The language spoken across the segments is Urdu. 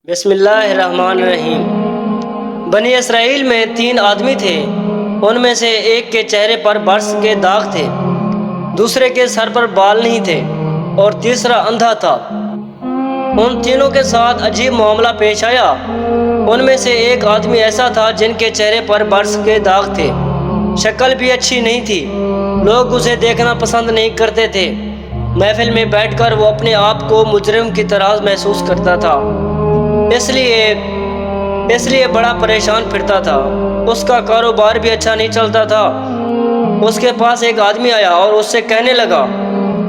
بسم اللہ الرحمن الرحیم۔ بنی اسرائیل میں 3 آدمی تھے۔ ان میں سے ایک کے چہرے پر برس کے داغ تھے، دوسرے کے سر پر بال نہیں تھے اور تیسرا اندھا تھا۔ ان تینوں کے ساتھ عجیب معاملہ پیش آیا۔ ان میں سے ایک آدمی ایسا تھا جن کے چہرے پر برس کے داغ تھے، شکل بھی اچھی نہیں تھی، لوگ اسے دیکھنا پسند نہیں کرتے تھے۔ محفل میں بیٹھ کر وہ اپنے آپ کو مجرم کی طرح محسوس کرتا تھا، اس لیے بڑا پریشان پھرتا تھا۔ اس کا کاروبار بھی اچھا نہیں چلتا تھا۔ اس کے پاس ایک آدمی آیا اور اس سے کہنے لگا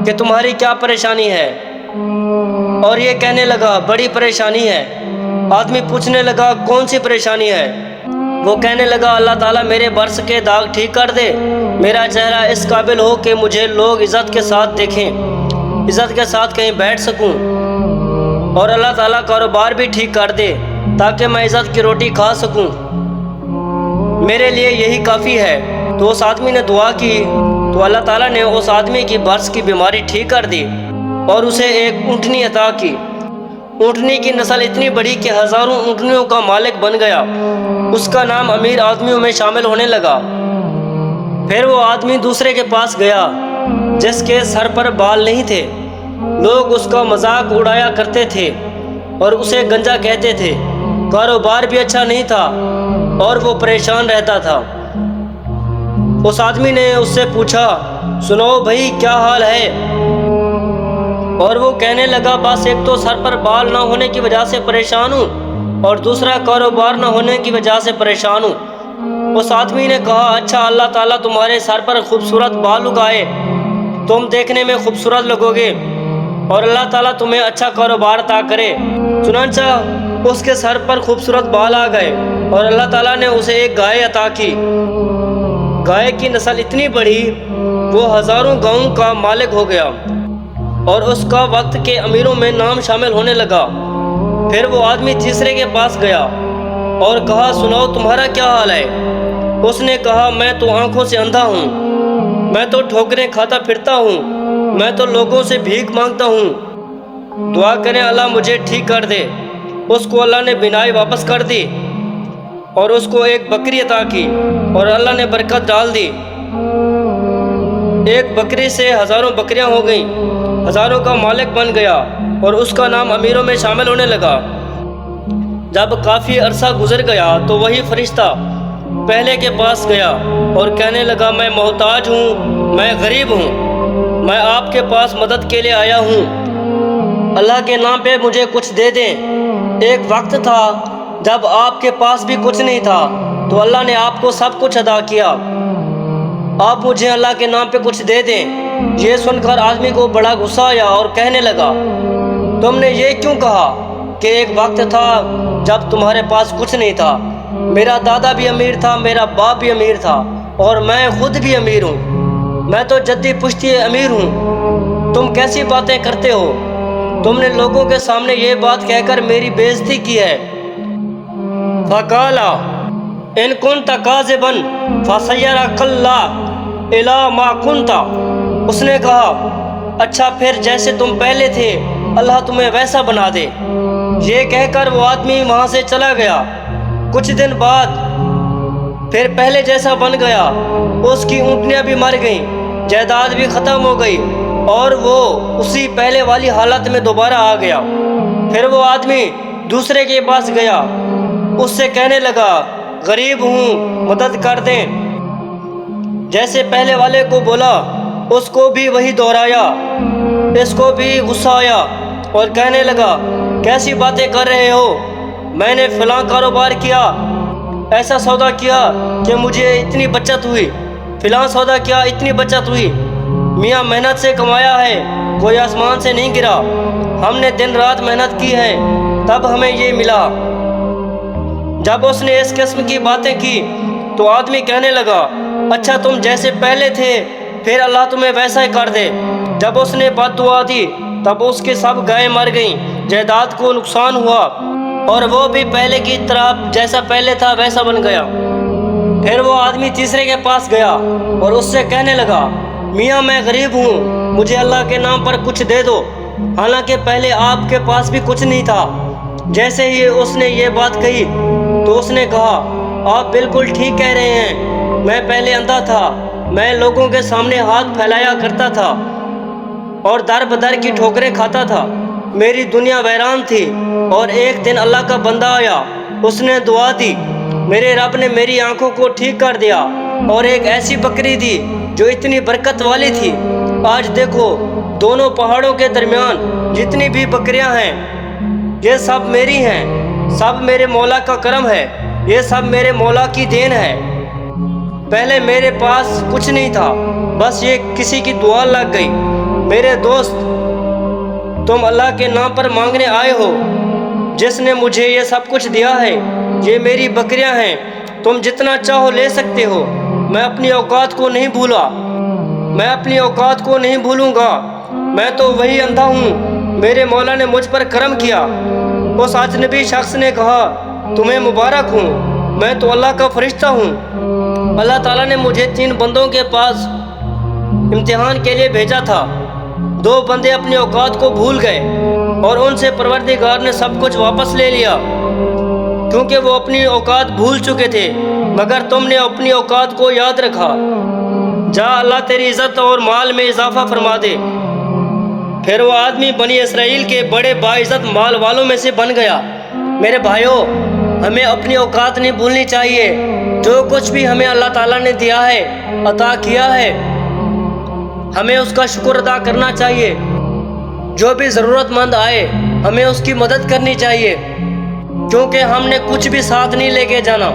کہ تمہاری کیا پریشانی ہے؟ اور یہ کہنے لگا بڑی پریشانی ہے۔ آدمی پوچھنے لگا کون سی پریشانی ہے؟ وہ کہنے لگا اللہ تعالیٰ میرے برس کے داغ ٹھیک کر دے، میرا چہرہ اس قابل ہو کہ مجھے لوگ عزت کے ساتھ دیکھیں، عزت کے ساتھ کہیں بیٹھ سکوں، اور اللہ تعالیٰ کاروبار بھی ٹھیک کر دے تاکہ میں عزت کی روٹی کھا سکوں، میرے لیے یہی کافی ہے۔ تو اس آدمی نے دعا کی تو اللہ تعالیٰ نے اس آدمی کی برس کی بیماری ٹھیک کر دی اور اسے ایک اونٹنی عطا کی۔ اونٹنی کی نسل اتنی بڑی کہ ہزاروں اونٹنیوں کا مالک بن گیا۔ اس کا نام امیر آدمیوں میں شامل ہونے لگا۔ پھر وہ آدمی دوسرے کے پاس گیا جس کے سر پر بال نہیں تھے۔ لوگ اس کا مذاق اڑایا کرتے تھے اور اسے گنجا کہتے تھے۔ کاروبار بھی اچھا نہیں تھا اور وہ پریشان رہتا تھا۔ اس آدمی نے اس سے پوچھا سناؤ بھائی کیا حال ہے؟ اور وہ کہنے لگا بس ایک تو سر پر بال نہ ہونے کی وجہ سے پریشان ہوں اور دوسرا کاروبار نہ ہونے کی وجہ سے پریشان ہوں۔ اس آدمی نے کہا اچھا اللہ تعالیٰ تمہارے سر پر خوبصورت بال اگائے، تم دیکھنے میں خوبصورت لگو گے اور اللہ تعالیٰ تمہیں اچھا کاروبار عطا کرے۔ چنانچہ اس کے سر پر خوبصورت بال آ گئے اور اللہ تعالیٰ نے اسے ایک گائے عطا کی۔ گائے کی نسل اتنی بڑھی وہ ہزاروں گاؤں کا مالک ہو گیا اور اس کا وقت کے امیروں میں نام شامل ہونے لگا۔ پھر وہ آدمی تیسرے کے پاس گیا اور کہا سناؤ تمہارا کیا حال ہے؟ اس نے کہا میں تو آنکھوں سے اندھا ہوں، میں تو ٹھوکریں کھاتا پھرتا ہوں، میں تو لوگوں سے بھیک مانگتا ہوں، دعا کریں اللہ مجھے ٹھیک کر دے۔ اس کو اللہ نے بینائی واپس کر دی اور اس کو ایک بکری عطا کی اور اللہ نے برکت ڈال دی۔ ایک بکری سے ہزاروں بکریاں ہو گئیں، ہزاروں کا مالک بن گیا اور اس کا نام امیروں میں شامل ہونے لگا۔ جب کافی عرصہ گزر گیا تو وہی فرشتہ پہلے کے پاس گیا اور کہنے لگا میں محتاج ہوں، میں غریب ہوں، میں آپ کے پاس مدد کے لیے آیا ہوں، اللہ کے نام پہ مجھے کچھ دے دیں۔ ایک وقت تھا جب آپ کے پاس بھی کچھ نہیں تھا تو اللہ نے آپ کو سب کچھ عطا کیا، آپ مجھے اللہ کے نام پہ کچھ دے دیں۔ یہ سن کر آدمی کو بڑا غصہ آیا اور کہنے لگا تم نے یہ کیوں کہا کہ ایک وقت تھا جب تمہارے پاس کچھ نہیں تھا؟ میرا دادا بھی امیر تھا، میرا باپ بھی امیر تھا اور میں خود بھی امیر ہوں، میں تو جدی پشتی امیر ہوں، تم کیسی باتیں کرتے ہو؟ تم نے لوگوں کے سامنے یہ بات کہہ کر میری بے عزتی کی ہے۔ فقالا ان کنت کاذبا فسیرک اللہ الی ما کنت، اس نے کہا اچھا پھر جیسے تم پہلے تھے اللہ تمہیں ویسا بنا دے۔ یہ کہہ کر وہ آدمی وہاں سے چلا گیا۔ کچھ دن بعد پھر پہلے جیسا بن گیا، اس کی اونٹنیاں بھی مر گئیں، جائیداد بھی ختم ہو گئی اور وہ اسی پہلے والی حالت میں دوبارہ آ گیا۔ پھر وہ آدمی دوسرے کے پاس گیا، اس سے کہنے لگا غریب ہوں مدد کر دیں۔ جیسے پہلے والے کو بولا اس کو بھی وہی دہرایا۔ اس کو بھی غصہ آیا اور کہنے لگا کیسی باتیں کر رہے ہو؟ میں نے فلاں کاروبار کیا، ایسا سودا کیا کہ مجھے اتنی بچت ہوئی، فلاں سودا کیا اتنی بچت ہوئی، میاں محنت سے کمایا ہے، کوئی آسمان سے نہیں گرا، ہم نے دن رات محنت کی ہے تب ہمیں یہ ملا۔ جب اس نے اس قسم کی باتیں کی تو آدمی کہنے لگا اچھا تم جیسے پہلے تھے پھر اللہ تمہیں ویسا ہی کر دے۔ جب اس نے بد دعا دی تب اس کی سب گائیں مر گئیں، جائیداد کو نقصان ہوا اور وہ بھی پہلے کی طرح جیسا پہلے تھا ویسا بن گیا۔ پھر وہ آدمی تیسرے کے پاس گیا اور اس سے کہنے لگا میاں میں غریب ہوں، مجھے اللہ کے نام پر کچھ دے دو، حالانکہ پہلے آپ کے پاس بھی کچھ نہیں تھا، جیسے ہی اس نے یہ بات کہی تو اس نے کہا آپ بالکل ٹھیک کہہ رہے ہیں، میں پہلے اندھا تھا، میں لوگوں کے سامنے ہاتھ پھیلایا کرتا تھا اور در بدر کی ٹھوکریں کھاتا تھا، میری دنیا ویران تھی، اور ایک دن اللہ کا بندہ آیا، اس نے دعا دی، میرے رب نے میری آنکھوں کو ٹھیک کر دیا اور ایک ایسی بکری دی جو اتنی برکت والی تھی۔ آج دیکھو دونوں پہاڑوں کے درمیان جتنی بھی بکریاں ہیں یہ سب میری ہیں، سب میرے مولا کا کرم ہے، یہ سب میرے مولا کی دین ہے۔ پہلے میرے پاس کچھ نہیں تھا، بس یہ کسی کی دعا لگ گئی۔ میرے دوست، تم اللہ کے نام پر مانگنے آئے ہو، جس نے مجھے یہ سب کچھ دیا ہے، یہ میری بکریاں ہیں، تم جتنا چاہو لے سکتے ہو۔ میں اپنی اوقات کو نہیں بھولا، میں اپنی اوقات کو نہیں بھولوں گا، میں تو وہی اندھا ہوں، میرے مولا نے مجھ پر کرم کیا۔ اس اجنبی شخص نے کہا تمہیں مبارک ہوں، میں تو اللہ کا فرشتہ ہوں۔ اللہ تعالیٰ نے مجھے 3 بندوں کے پاس امتحان کے لیے بھیجا تھا۔ 2 بندے اپنی اوقات کو بھول گئے اور ان سے پروردگار نے سب کچھ واپس لے لیا، کیونکہ وہ اپنی اوقات بھول چکے تھے، مگر تم نے اپنی اوقات کو یاد رکھا۔ جا اللہ تیری عزت اور مال میں اضافہ فرما دے۔ پھر وہ آدمی بنی اسرائیل کے بڑے باعزت مال والوں میں سے بن گیا۔ میرے بھائیوں، ہمیں اپنی اوقات نہیں بھولنی چاہیے۔ جو کچھ بھی ہمیں اللہ تعالیٰ نے دیا ہے، عطا کیا ہے، ہمیں اس کا شکر ادا کرنا چاہیے۔ جو بھی ضرورت مند آئے ہمیں اس کی مدد کرنی چاہیے، کیونکہ ہم نے کچھ بھی ساتھ نہیں لے کے جانا۔